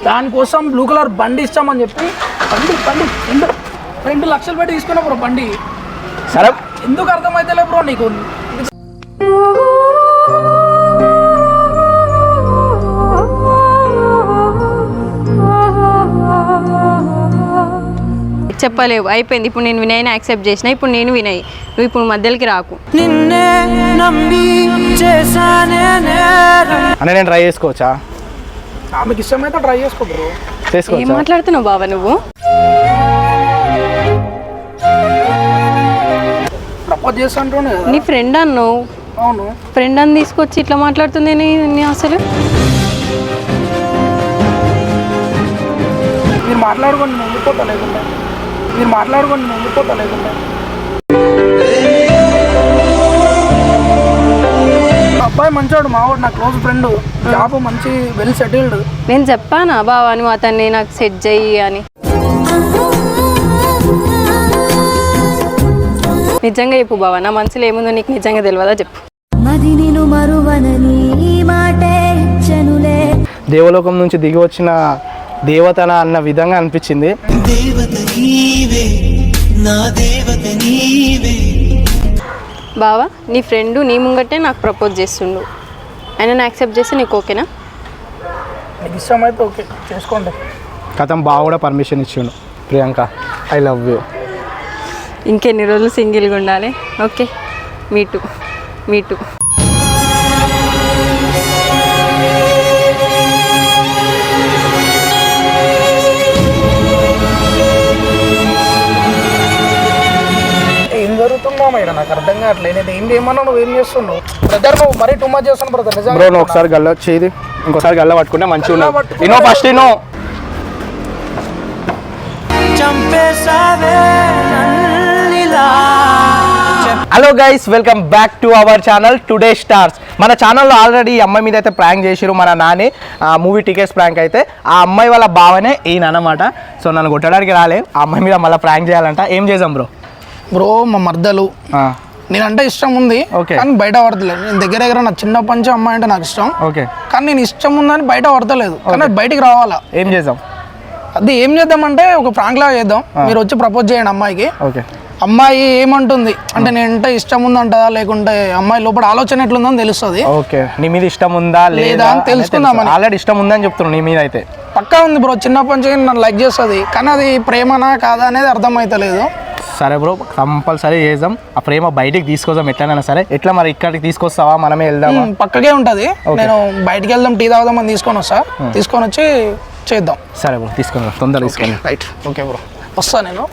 దానికోసం blue colour బండి ఇస్తామని చెప్పి బండి 2 లక్షలు పెట్టి తీసుకున్నా బ్రో బండి. సరే ఎందుకు అర్థమైతలే బ్రో నీకు? చెప్పలేవు, అయిపోయింది. ఇప్పుడు నేను వినయ్ని యాక్సెప్ట్ చేసిన, ఇప్పుడు నేను వినయ్, నువ్వు ఇప్పుడు మధ్యలోకి రాకు. అంటే నేను ట్రై చేసుకోవచ్చా? ఆమెకి ఇష్టమైతే ట్రై చేసుకో బ్రో. ఏం మాట్లాడుతున్నావు బాబా నువ్వు? ప్రపోజ్ చేస్తాంటూనే నీ ఫ్రెండ్ అన్నావు. అవును, ఫ్రెండ్ అని తీసుకొచ్చి ఇట్లా మాట్లాడుతుంది అసలు. మీరు మాట్లాడుకోండి, నేను ఉండిపోతా లేకుండా. అబ్బాయి మంచోడు, మావాడు, నా క్లోజ్ ఫ్రెండ్, జాబ్ మంచి వెల్ సెటిల్డ్. నేను చెప్పానా బావా నువ్వు అతన్ని నాకు సెట్ చెయ్యి అని? నిజంగా చెప్పు బావా, నా మనసులో ఏముందో నీకు నిజంగా తెలియదా చెప్పు. దేవలోకం నుంచి దిగి వచ్చిన దేవతన అన్న విధంగా అనిపించింది. బావా నీ ఫ్రెండ్ నీ ముంగట్టే నాకు ప్రపోజ్ చేస్తుండు, ఆయన యాక్సెప్ట్ చేస్తే నీకు ఓకేనా? నీకు ఇష్టమైతే ఓకే చేసుకోండి. కథం బావ కూడా పర్మిషన్ ఇచ్చిండు. Priyanka I love you. ఇంకెన్ని రోజులు సింగిల్గా ఉండాలి? Okay, me too. ఏం జరుగుతుందో మేడం నాకు అర్థం కావట్లేదు. నేను ఏం చేయమన్నా నువ్వు ఏం చేస్తున్నావు బ్రదర్? నువ్వు మరీ టూ మచ్ చేస్తున్నావు బ్రదర్. నిజంగా బ్రో నువ్వు ఒకసారి గల్ల చేయది, ఇంకోసారి గల్ల పట్టుకుంటే మంచిగా ఉన్నది. Eno first Eno. Hello guys, welcome back to our channel today stars. మన ఛానల్లో ఆల్రెడీ ఈ అమ్మాయి మీద అయితే ప్రాంక్ చేసిరు, మన నాని మూవీ టికెట్స్ ప్రాంక్. అయితే ఆ అమ్మాయి వాళ్ళ బావనే ఈయన అన్నమాట. సో నన్ను కొట్టడానికి రాలే, ఆ అమ్మాయి మీద మళ్ళీ ప్రాంక్ చేయాలంట. ఏం చేద్దాం బ్రో? బ్రో మా మర్దలు నేనంటే ఇష్టం ఉంది, కానీ బయట పడతలేదు. నేను దగ్గర నా చిన్న పంచ అమ్మాయి అంటే నాకు ఇష్టం, ఓకే, కానీ నేను ఇష్టం ఉందని బయట పడతలేదు, కానీ బయటికి రావాలా. ఏం చేద్దాం? అది ఏం చేద్దామంటే ఒక ప్రాంక్ లాగా చేద్దాం. మీరు వచ్చి ప్రపోజ్ చేయండి అమ్మాయికి. ఓకే, అమ్మాయి ఏమంటుంది అంటే నేనంటే ఇష్టం ఉందంటదా, లేకుంటే అమ్మాయి లోపల ఆలోచన ఎట్లుందని తెలుస్తుంది. ఓకే, నీ మీద ఇష్టం ఉందా లేదా అని తెలుసుకుందామని. ఆల్రెడీ ఇష్టం ఉందని చెప్తున్నాను, నీ మీద అయితే పక్కా ఉంది బ్రో. చిన్నప్పటి నుంచి నన్ను లైక్ చేస్తుంది, కానీ అది ప్రేమనా కాదా అనేది అర్థమైతలేదు. సరే బ్రో, కంపల్సరీ చేద్దాం. ఆ ప్రేమ బయటికి తీసుకొద్దాం ఎట్లనైనా సరే. ఎట్లా మరి ఇక్కడికి తీసుకొస్తావా, మనమే వెళ్దాం? పక్కకే ఉంటుంది. నేను బయటికి వెళ్దాం, టీ తాగుదామని తీసుకొని వస్తా, తీసుకొని వచ్చి చేద్దాం. సరే బ్రో, తీసుకొని తొందరగా తీసుకొని. రైట్, ఓకే బ్రో, వస్తా నేను.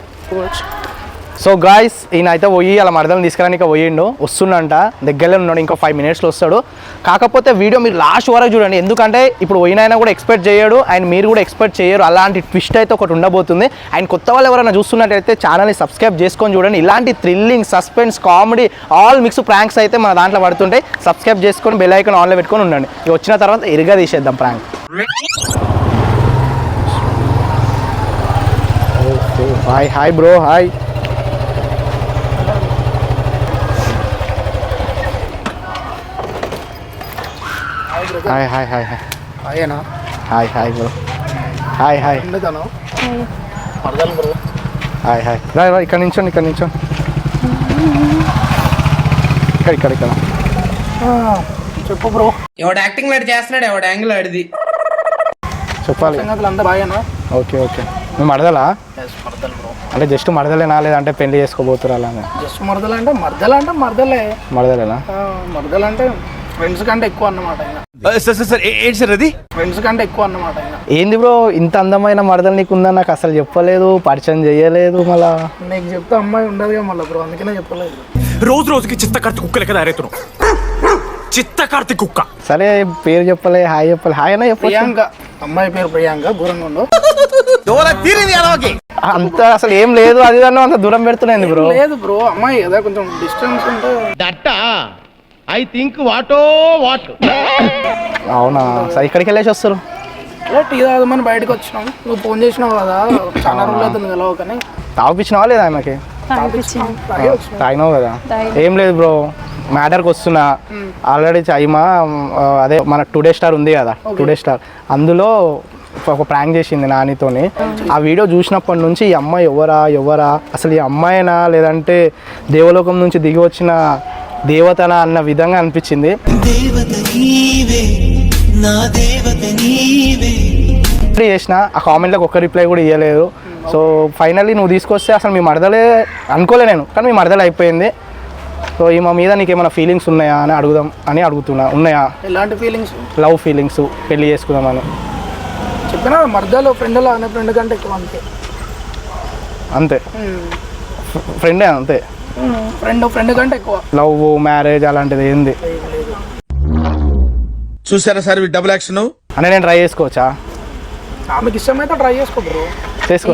సో గాయ్స్, ఈయన అయితే పోయి అలా మరదలను తీసుకురానికి పోయిండు, వస్తుండంట, దగ్గరలో ఉన్నాడు, ఇంకో 5 minutesలో వస్తాడు. కాకపోతే వీడియో మీరు లాస్ట్ వరకు చూడండి, ఎందుకంటే ఇప్పుడు పోయిన కూడా ఎక్స్పెక్ట్ చేయడు, అండ్ మీరు కూడా ఎక్స్పెక్ట్ చేయరు. అలాంటి ట్విస్ట్ అయితే ఒకటి ఉండబోతుంది. అండ్ కొత్త వాళ్ళు ఎవరైనా చూస్తున్నట్టయితే ఛానల్ని సబ్స్క్రైబ్ చేసుకొని చూడండి. ఇలాంటి thrilling, suspense, comedy, all mix pranks అయితే మన దాంట్లో పడుతుంటాయి. సబ్స్క్రైబ్ చేసుకొని బెల్ ఐకాన్ ఆన్లో పెట్టుకొని ఉండండి. ఇక వచ్చిన తర్వాత ఇరుగా తీసేద్దాం prank. Hi bro, hi. Hi hi hi hi అయ్యేనా? Hi hi bro, hi hi మరదలు బ్రో, హాయ్ హాయ్. రా ఇక్కడ నించోండి, ఇక్కడ చెప్పు బ్రో. ఎవడు యాక్టింగ్ లాంటి చేస్తున్నాడు, ఎవడు యాంగిల్ ఆడిది చెప్పాలి. అందరూ బాగానా? Okay okay. నువ్వు మరదలా? మరదలు బ్రో. అంటే జస్ట్ మరదలేనా, లేదంటే పెళ్లి చేసుకోబోతురా? అలానే జస్ట్ మరదలంటే మరదలేనా? మరదలు అంటే ఫ్రెండ్స్ కంటే ఎక్కువ అన్నమాట. ఫ్రెండ్స్ కంటే ఎక్కువ అన్నమాట. ఏంది బ్రో, ఇంత అందమైన మరదలు నీకు ఉందని నాకు అసలు చెప్పలేదు, పరిచయం చేయలేదు. మళ్ళా నీకు చెప్తే అమ్మాయి ఉండదుగా మళ్ళీ బ్రో, అందుకనే చెప్పలేదు. రోజుకి చిత్తకార్తి కుక్క లెక్క దారేతున్నావు. చిత్తకార్తి కుక్క. సరే, పేరు చెప్పలే, హాయ్ చెప్పలే. హాయ్ అన్న చెప్పు. ప్రియాంక, అమ్మాయి పేరు ప్రియాంక. దూరంగా ఉండు. అంత అసలు ఏం లేదు, అది దాన్ని అంత దూరం పెడుతున్నాయి బ్రో. లేదు బ్రో, అమ్మాయి కదా, కొంచెం డిస్టెన్స్ ఉంటే. ఐ థింక్ వాటో వాట్. అవునా? సరే, ఇక్కడికి వెళ్ళేసి వస్తారు. టీ తాగమని బయటకు వచ్చినాం, నువ్వు ఫోన్ చేసినావు కదా, చాలా రోజులు అవుతుంది కదా. కానీ తాగిపించినావా లేదా ఆమెకి? తాగినావు కదా. ఏం లేదు బ్రో, మ్యాటర్కి వస్తున్నా. ఆల్రెడీ చైమా అదే మన టుడే స్టార్ ఉంది కదా, టుడే స్టార్, అందులో ఒక ప్రాంక్ చేసింది నానితోని. ఆ వీడియో చూసినప్పటి నుంచి ఈ అమ్మాయి ఎవరా అసలు ఈ అమ్మాయినా లేదంటే దేవలోకం నుంచి దిగి వచ్చిన దేవతనా అన్న విధంగా అనిపించింది. చేసిన ఆ కామెంట్లకు ఒక్క రిప్లై కూడా ఇవ్వలేదు. సో ఫైనల్లీ నువ్వు తీసుకొస్తే అసలు మీ మరదలే అనుకోలే నేను, కానీ మీ మరదలే అయిపోయింది. సో ఈ మా మీద నీకు ఏమైనా ఫీలింగ్స్ ఉన్నాయా అని అడుగుతున్నా. ఉన్నాయా? ఎలాంటి ఫీలింగ్స్? లవ్ ఫీలింగ్స్, పెళ్లి చేసుకుందామని. చెప్పినా మర్దాలు ఫ్రెండ్లా అనే ఫ్రెండ్ కంటే ఎక్కువ అంతే. ఫ్రెండే అంతే. ఫ్రెండ్ కంటే ఎక్కువ లవ్, మ్యారేజ్ అలాంటిది ఏంది? చూసారా సార్ డబుల్ యాక్షన్ అని నేను ట్రై చేసుకోవచ్చా? ఆమెకి ఇష్టమైతే ట్రై చేసుకో బ్రో.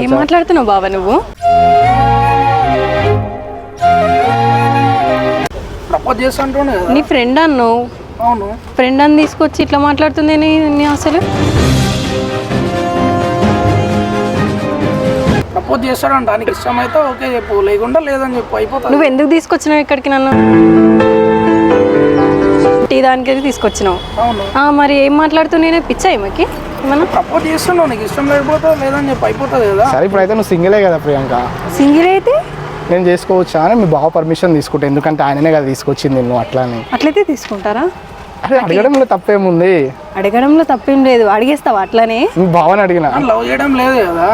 ఏం మాట్లాడుతున్నావు బావ నువ్వు? ప్రపోజ్ చేస్తుంటూనే కదా. నీ ఫ్రెండ్ అన్నావు. అవును, ఫ్రెండ్ అని తీసుకొచ్చి ఇట్లా మాట్లాడుతుంది అసలు. ప్రపోజ్ చేస్తాడంట, నీకు ఇష్టమైతే ఓకే చెప్పు, లేకుండా లేదని చెప్పు, అయిపోతుంది. నువ్వు ఎందుకు తీసుకొచ్చినావు ఇక్కడికి నన్ను? టీ దానికి తీసుకొచ్చినావు. అవును, మరి ఏం మాట్లాడుతూ నేనే పిచ్చా ఏమకి ఏమన్నా? ప్రపోజ్ చేస్తున్నావు, నీకు ఇష్టం లేకపోతే లేదని చెప్పి అయిపోతుంది కదా. సరే ఇప్పుడు అయితే నువ్వు సింగిలే కదా ప్రియాంక, సింగిల్ అయితే నేను చేసుకోవచ్చా అని మీ బావ పర్మిషన్ తీసుకుంటా, ఎందుకంటే ఆయననే కదా తీసుకొచ్చింది నువ్వు. అట్లానే అట్లయితే తీసుకుంటారా? అరే అడగడంలో తప్పేముంది? అడగడంలో తప్పేం లేదు, అడిగేస్తావు అట్లానే. మీ బావని అడిగినా లవ్ చేయడం లేదు కదా,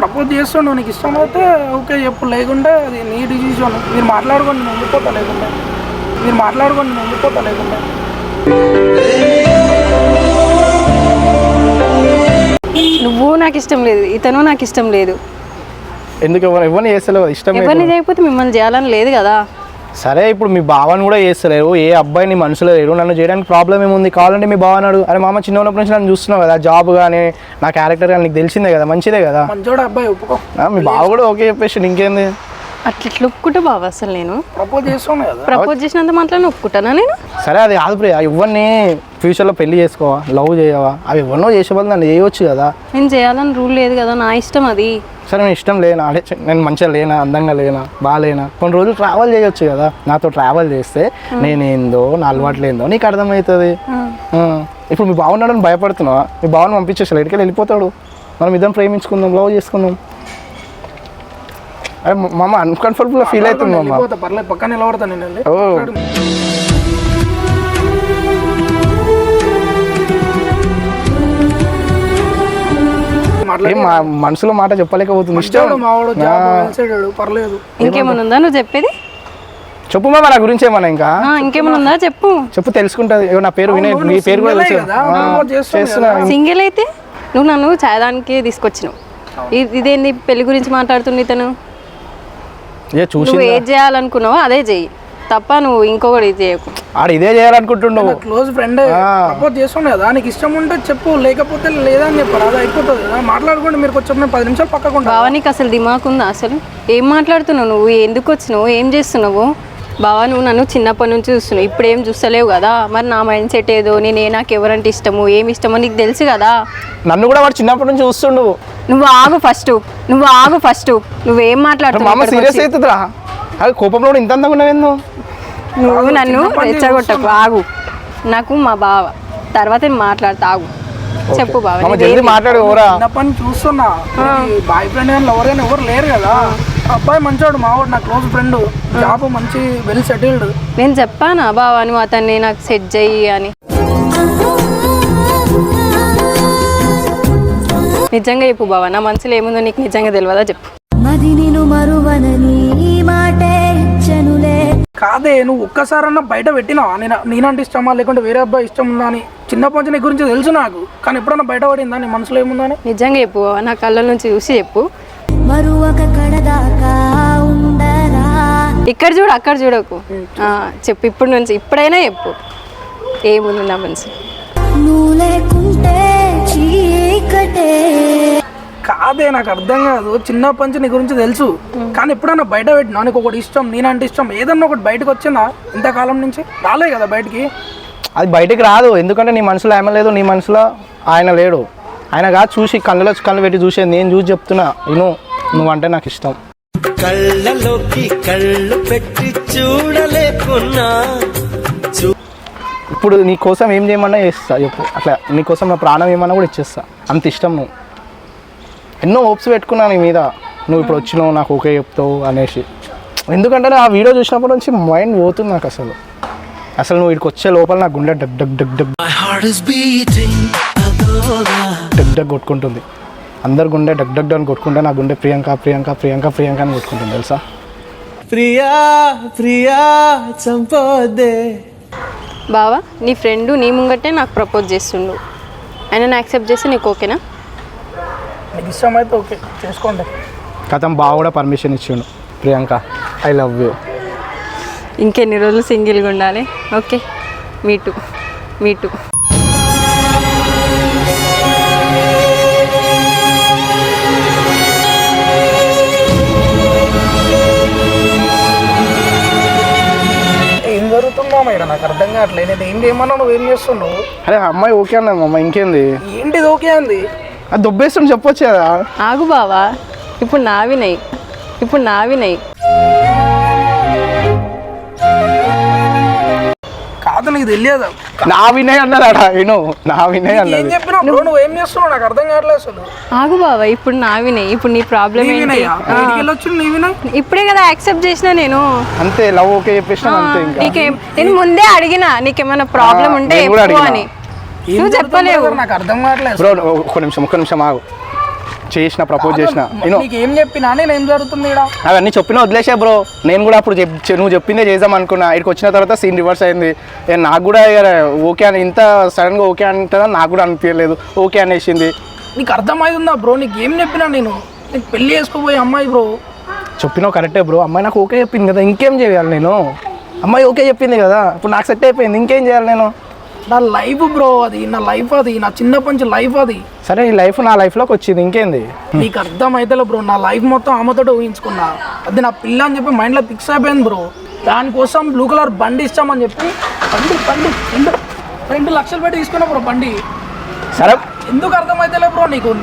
ప్రపోజ్ చేస్తున్నావు, నీకు ఇష్టం అయితే ఓకే చెప్పు, లేకుంటే అది నీ డిసిషన్. మీరు మాట్లాడుకోండి, నేను వెళ్ళిపోతా, లేకుంటే మీరు మాట్లాడుకోండి, నేను వెళ్ళిపోతా, లేకుంటే. నువ్వు నాకు ఇష్టం లేదు, ఇతను నాకు ఇష్టం లేదు. ఎందుకు ఎవరిని చేస్తలేవు? ఇష్టం ఎవరిని చేయకపోతే మిమ్మల్ని చేయాలని లేదు కదా. సరే ఇప్పుడు మీ బావని కూడా చేస్తలేరు, ఏ అబ్బాయి నీ మనసులో లేరు, నన్ను చేయడానికి ప్రాబ్లం ఏముంది? కావాలంటే మీ బావని అడుగు. అరే మామ చిన్నప్పటి నుంచి నన్ను చూస్తున్నావు కదా, జాబ్ కానీ నా క్యారెక్టర్ కానీ నీకు తెలిసిందే కదా, మంచిదే కదా. మంచోడు అబ్బాయి, ఒప్పుకో. మీ బావ కూడా ఓకే చెప్పేసి ఇంకేంది? అట్లా ఒప్పుకుంటా బావ. అసలు నేను ప్రపోజ్ చేస్తున్నావు కదా, ప్రపోజ్ చేసినంత మాత్రం ఒప్పుకుంటానా నేను? సరే అది కాదు ప్రియ, ఎవరిని ఫ్యూచర్లో పెళ్లి చేసుకోవా, లవ్ చేయవా, అవి ఎవరినో చేసే బదులు నన్ను చేయవచ్చు కదా. నేను చేయాలని రూల్ లేదు కదా, నా ఇష్టం అది. సరే నేను ఇష్టం లేనా, అదే నేను మంచిగా లేనా, అందంగా లేనా, బాగాలేనా, కొన్ని రోజులు ట్రావెల్ చేయొచ్చు కదా. నాతో ట్రావెల్ చేస్తే నేనేందో నా అలవాట్లు ఏందో నీకు అర్థమవుతుంది. ఇప్పుడు మీ బాగున్నాడని భయపడుతున్నావా? మీ బావని పంపించేసి ఎక్కడికి వెళ్ళిపోతాడు, మనం ఇద్దరం ప్రేమించుకుందాం, లవ్ చేసుకుందాం. అరే మామ అన్కంఫర్టబుల్గా ఫీల్ అవుతుంది మామ. పర్లేదు, పక్కన నిలబడతా నేను. ఓ మనసులో మాట చెప్పలేకపోతుంది. పర్లేదు. ఇంకేమన్నా ఉందా నువ్వు చెప్పేది? చెప్పు మామ నా గురించి ఏమన్నా ఇంకా ఇంకేమన్నా ఉందా చెప్పు తెలుసుకుంటది. నా పేరు వినయ్, నీ పేరు కూడా చేస్తున్నా. సింగిల్ అయితే నువ్వు నన్ను చాయదానికి తీసుకొచ్చినావు, ఇదేంది పెళ్లి గురించి మాట్లాడుతుంది ఇతను? నువ్వు ఏది చేయాలనుకున్నావో అదే చెయ్యి తప్ప నువ్వు ఇంకొకటి చేయకు. ఆడ ఇదే చేయాలనుకుంటున్నావు. క్లోజ్ ఫ్రెండ్ ప్రపోజ్ చేస్తుండే కదా, నీకు ఇష్టం ఉంటే చెప్పు, లేకపోతే లేదా అని చెప్పారు, అది అయిపోతుంది కదా. మాట్లాడుకోండి, మీరు కొంచెం 10 నిమిషాలు పక్కకుండా. బావా నీకు అసలు దిమాక్ ఉందా? అసలు ఏం మాట్లాడుతున్నావు నువ్వు? ఎందుకు వచ్చినావు? ఏం చేస్తున్నావు? బావా నువ్వు నన్ను చిన్నప్పటి నుంచి చూస్తున్నావు, ఇప్పుడు ఏం చూస్తలేవు కదా. మరి నా మైండ్ సెట్ ఏదో, నాకు ఎవరంటే ఇష్టము, ఏమి ఇష్టమో నీకు తెలుసు కదా. నన్ను కూడా వాడు చిన్నప్పటి నుంచి చూస్తుండు. నువ్వు ఆగు ఫస్ట్ నువ్వేం మాట్లాడుతున్నావు? కోపంలో ఇంత అందంగా ఉన్నావేందో. నువ్వు నన్ను రెచ్చగొట్టకు, ఆగు. నాకు మా బావ తర్వాత మాట్లాడతా, ఆగు. చెప్పు బావ. మాట్లాడు. చిన్నప్పటి నుంచి చూస్తున్నా, బాయ్ ఫ్రెండ్ కానీ లవర్ కానీ ఎవరు లేరు కదా. అబ్బాయి మంచోడు, మావాడు నా క్లోజ్ ఫ్రెండ్, జాబ్ మంచి వెల్ సెటిల్డ్. నేను చెప్పానా బావా నువ్వు అతన్ని నాకు సెట్ చెయ్యి అని? నిజంగా చెప్పు బావా, నా మనసులో ఏముందో నీకు నిజంగా తెలియదా? చెప్పు. కాదే, నువ్వు ఒక్కసారన్నా బయట పెట్టినావా నేనంటే ఇష్టమా లేకుంటే వేరే అబ్బాయి ఇష్టం ఉందా అని? చిన్నప్పటి నుంచి నీ గురించి తెలుసు నాకు, కానీ ఎప్పుడన్నా బయట పడిందా నీ మనసులో ఏముందని? నిజంగా చెప్పు బావా, నా కళ్ళ నుంచి చూసి చెప్పు. ఇక్కడ చూడు, అక్కడ చూడకు. చెప్పు, ఇప్పుడు నుంచి ఇప్పుడైనా చెప్పు, ఏముంది నా మనసు? కాదే, నాకు అర్థం కాదు. చిన్నప్పటి నుంచి నీ గురించి తెలుసు, కానీ ఎప్పుడన్నా బయట పెట్టినా నీకు ఒకటి ఇష్టం, నేనంటే ఇష్టం, ఏదన్నా ఒకటి బయటకు వచ్చిందా? ఇంతకాలం నుంచి రాలే కదా బయటికి. అది బయటికి రాదు, ఎందుకంటే నీ మనసులో ఆమె లేదు, నీ మనసులో ఆయన లేడు. ఆయన కాదు చూసి కళ్ళు పెట్టి చూసేది, నేను చూసి చెప్తున్నా నువ్వంటే నాకు ఇష్టం. కళ్ళలోకి కళ్ళు పెట్టి చూడలేకున్నా ఇప్పుడు నీ కోసం ఏం చేయమన్నా చేస్తా చెప్పు, అట్లా నీ కోసం నా ప్రాణం ఏమన్నా కూడా ఇచ్చేస్తా, అంత ఇష్టం నువ్వు. ఎన్నో హోప్స్ పెట్టుకున్నా నీ మీద, నువ్వు ఇప్పుడు వచ్చినావు నాకు ఓకే చెప్తావు అనేసి. ఎందుకంటే ఆ వీడియో చూసినప్పటి నుంచి మైండ్ పోతుంది నాకు. అసలు నువ్వు ఇక్కడికి వచ్చే లోపల నా గుండె డగ్ డగ్ డగ్ డగ్ డగ్ డగ్ కొట్టుకుంటుంది. అందరు గుండె డగ్ డగ్ అని కొట్టుకుంటే నా గుండె ప్రియాంక ప్రియాంక ప్రియాంక ప్రియాంక అని కొట్టుకుంటుంది తెలుసా. ప్రియా ప్రియా చంపొద్దే. బావా నీ ఫ్రెండ్ నీ ముంగట్టే నాకు ప్రపోజ్ చేస్తుండు, ఆయన యాక్సెప్ట్ చేసి నీకు ఓకేనా? నీకు ఇష్టం అయితే ఓకే చేసుకోండి. కథం బావ కూడా పర్మిషన్ ఇచ్చిండు, ప్రియాంక ఐ లవ్ యూ. ఇంకెన్ని రోజులు సింగిల్గా ఉండాలి? Okay me too me too. ఏం జరుగుతుందో ఇక్కడ నాకు అర్థం కావట్లేదు. నేను ఏం చేయమన్నా నువ్వు ఏం చేస్తున్నావు? అరే అమ్మాయి ఓకే అన్నది మమ్మ, ఇంకేంది? ఏంటిది ఓకే అంది? అది దొబ్బేస్తుంది చెప్పొచ్చు కదా. ఆగు బావా, ఇప్పుడు నావినై కాదు నీకు తెలియదు. నా వినయ్ అన్నదాడా నేను, నా వినయ్ ఏం అన్నది. చెప్పినా బ్రో నువ్వు ఏం చేస్తున్నావు నాకు అర్థం కావట్లేదు అసలు. ఆగు బావా, ఇప్పుడు నావినై, ఇప్పుడు నీ ప్రాబ్లం ఏంటి? ఇప్పుడే కదా యాక్సెప్ట్ చేసిన నేను. అంతే లవ్ ఓకే చెప్పేసిన అంతే. ఇంకా నేను ముందే అడిగినా నీకేమైనా ప్రాబ్లం ఉంటే నేను కూడా చెప్పు అడిగినా. అని, నువ్వు చెప్పలేవు. నాకు అర్థం కావట్లేదు. బ్రో ఒక్క నిమిషం ఆగు. చేసిన ప్రపోజ్ చేసిన నేను, నీకు ఏం చెప్పినా నేను ఏం జరుగుతుంది ఇక్కడ? అవన్నీ చెప్పినా వదిలేసా బ్రో. నేను కూడా అప్పుడు నువ్వు చెప్పిందే చేద్దాం అనుకున్నా. ఇక్కడికి వచ్చిన తర్వాత సీన్ రివర్స్ అయింది. నాకు కూడా ఓకే అని ఇంత సడన్గా ఓకే అంటుందని నాకు కూడా అనిపించలేదు, ఓకే అనేసింది. నీకు అర్థమవుతుందా బ్రో? నీకు ఏం చెప్పినా నేను నీకు పెళ్లి చేసుకోబోయే అమ్మాయి బ్రో. చెప్పినావు కరెక్టే బ్రో, అమ్మాయి నాకు ఓకే చెప్పింది కదా, ఇంకేం చేయాలి నేను? అమ్మాయి ఓకే చెప్పింది కదా, ఇప్పుడు నాకు సెట్ అయిపోయింది, ఇంకేం చేయాలి నేను? నా లైఫ్ బ్రో, అది నా లైఫ్, అది నా చిన్నప్పటి నుంచి లైఫ్. అది సరే ఈ లైఫ్ నా లైఫ్లోకి వచ్చింది, ఇంకేంది? నీకు అర్థమైతే బ్రో, నా లైఫ్ మొత్తం ఆమెతో ఊహించుకున్నా. అది నా పిల్ల అని చెప్పి మైండ్లో ఫిక్స్ అయిపోయింది బ్రో. దానికోసం బ్లూ కలర్ బండి ఇస్తామని చెప్పి బండి 2 లక్షలు పెట్టి తీసుకున్నా బ్రో బండి. సరే ఎందుకు అర్థమైతే బ్రో నీకు?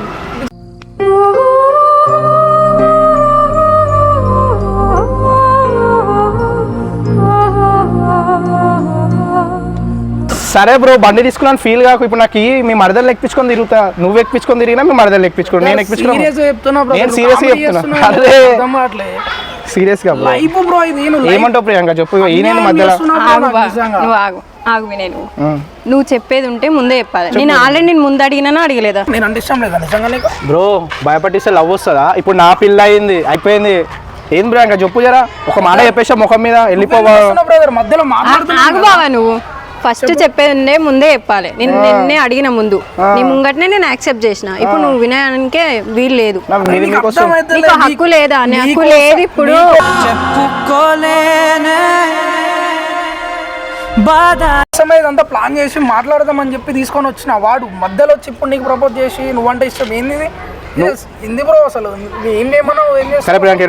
సరే బ్రో బండి తీసుకున్నాను ఫీల్ కాకు. ఇప్పుడు నాకు మీ మరదలు ఎక్కించుకొని తిరుగుతా, నువ్వు ఎక్కించుకొని తిరిగినా మీ మరదలు ఎక్కించుకోండి, నేను ఎక్కించుకున్నా. నేను సీరియస్గా చెప్తున్నా. అదే సీరియస్గా లైఫ్ బ్రో ఇది. ఏమంటావు ప్రియాంక చెప్పు, ఈ నేను మధ్యలో. నువ్వు ఆగు వినయ్, నువ్వు చెప్పేది ఉంటే ముందే చెప్పాలి. నేను ఆల్రెడీ నేను ముందు అడిగినా అడగలేదా? నేను అంటే ఇష్టం లేదా నిజంగా నీకు? బ్రో భయపట్టిస్తే లవ్ వస్తుందా? ఇప్పుడు నా పిల్ల అయింది, అయిపోయింది. ఏం ప్రియాంక చెప్పు జరా, ఒక మాట చెప్పేసా ముఖం మీద వెళ్ళిపోవా? మధ్యలో ఆగు బావా, నువ్వు ఫస్ట్ చెప్పేది ముందే చెప్పాలి. నేను నిన్నే అడిగిన ముందు, నీ ముంగటనే నేను యాక్సెప్ట్ చేసిన. ఇప్పుడు నువ్వు వినయానికే వీలు లేదు, నీకు హక్కు లేదా? నీ హక్కు లేదు ఇప్పుడు. అంతా ప్లాన్ చేసి మాట్లాడదామని చెప్పి తీసుకొని వచ్చిన వాడు మధ్యలో వచ్చి ఇప్పుడు నీకు ప్రపోజ్ చేసి నువ్వంటే ఇష్టం ఏంది ఇంది బ్రో? అసలు ఏం చేయమన్నా ఏం చేస్తా? సరే ప్రియాంక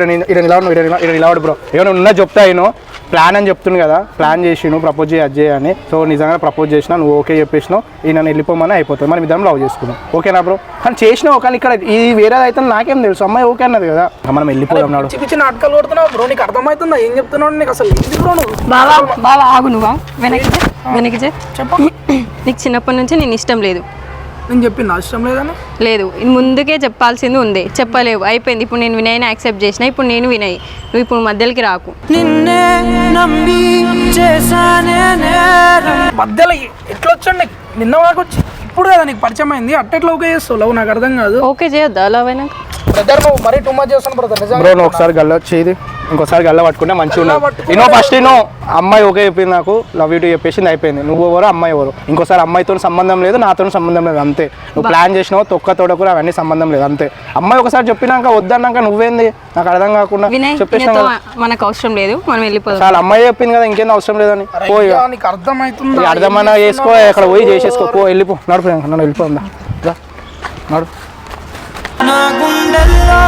నిలవడు బ్రో, ఏమైనా ఉన్నా చెప్తా. నేను ప్లాన్ అని చెప్తుంది కదా, ప్లాన్ చేసి నువ్వు ప్రపోజ్ చేయని. సో నిజంగా ప్రపోజ్ చేసినా, నువ్వు ఓకే చెప్పేసినావు, ఈ నన్ను వెళ్ళిపోమని అయిపోతుంది. మనం ఇద్దరం లవ్ చేసుకున్నాం, ఓకేనా బ్రో? కానీ చేసినావు, కానీ ఇక్కడ ఇది వేరేది అయితే నాకేం తెలుసు. అమ్మాయి ఓకే అన్నది కదా, మనం వెళ్ళిపోదాం. నాడు పిచ్చి నాటకాలు కొడుతున్నావు బ్రో, నీకు అర్థమవుతుందా ఏం చెప్తున్నావు? నీకు అసలు ఏంది బ్రో? నువ్వు బావా ఆగు, నువ్వు వెనక్కి చెప్పు. నీకు చిన్నప్పటి నుంచి నేను ఇష్టం లేదు. నేను చెప్పి నా ఇష్టం లేదని లేదు, ముందుకే చెప్పాల్సింది ఉంది, చెప్పలేవు, అయిపోయింది. ఇప్పుడు నేను వినయ్ని యాక్సెప్ట్ చేసిన, ఇప్పుడు నేను వినయ్, నువ్వు ఇప్పుడు మధ్యలోకి రాకు. మధ్యలో ఎట్లా వచ్చండి? నిన్న వాకు వచ్చి ఇప్పుడు కదా నీకు పరిచయం అయింది, అట్టెట్లా ఓకే చేస్తావు లవ్? నాకు అర్థం కాదు. ఓకే చేయొద్దా లవ్ అయినా? బ్రదర్ నువ్వు మరీ టూ మచ్ చేస్తాను బ్రదర్. బ్రో నువ్వు ఒకసారి గల్ల వచ్చేది, ఇంకోసారి గల్ల పట్టుకుంటే మంచిగా ఉన్నావు. ఇనో ఫస్ట్ ఇనో, అమ్మాయి ఓకే చెప్పింది నాకు, లవ్ యూ టు చెప్పేసింది, అయిపోయింది. నువ్వు ఎవరు, అమ్మాయి ఎవరు? ఇంకోసారి అమ్మాయితో సంబంధం లేదు, నాతో సంబంధం లేదు, అంతే. నువ్వు ప్లాన్ చేసినావు, తొక్క తోడకు అవన్నీ సంబంధం లేదు, అంతే. అమ్మాయి ఒకసారి చెప్పినాక వద్దన్నాక నువ్వేంది నాకు అర్థం కాకుండా చెప్పేసినా. మనకు అవసరం లేదు, మనం వెళ్ళిపోతాం. చాలా అమ్మాయి చెప్పింది కదా, ఇంకేం అవసరం లేదని. పోయి అర్థమవుతుంది, అర్థమైనా చేసుకో, అక్కడ పోయి చేసేసుకో, పో వెళ్ళిపో. నడు నన్ను వెళ్ళిపోందా, నడు. నా గుండెల్లో